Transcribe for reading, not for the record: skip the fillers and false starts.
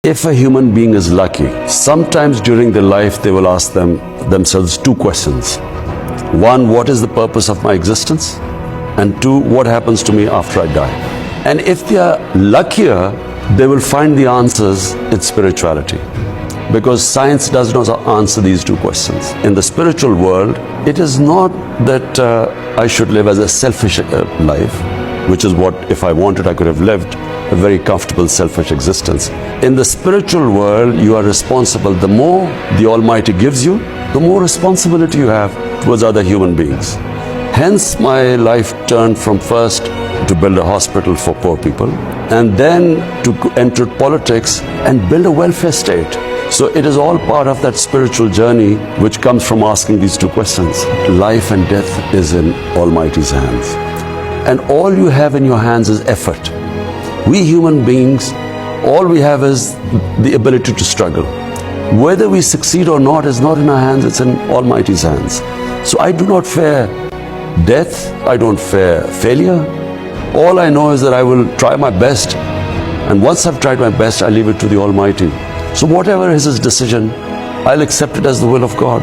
If a human being is lucky, sometimes during their life they will ask themselves two questions. One, what is the purpose of my existence? And two, what happens to me after I die? And if they are luckier, they will find the answers in spirituality. Because science does not answer these two questions. In the spiritual world, it is not that I should live as a selfish life, which is what, if I wanted, I could have lived a very comfortable, selfish existence. In the spiritual world, you are responsible. The more the Almighty gives you, the more responsibility you have towards other human beings. Hence, my life turned from first to build a hospital for poor people, and then to enter politics and build a welfare state. So it is all part of that spiritual journey which comes from asking these two questions. Life and death is in Almighty's hands. And all you have in your hands is effort. We human beings, all we have is the ability to struggle. Whether we succeed or not is not in our hands, it's in Almighty's hands. So I do not fear death, I don't fear failure. All I know is that I will try my best, and once I've tried my best, I leave it to the Almighty. So whatever is His decision, I'll accept it as the will of God.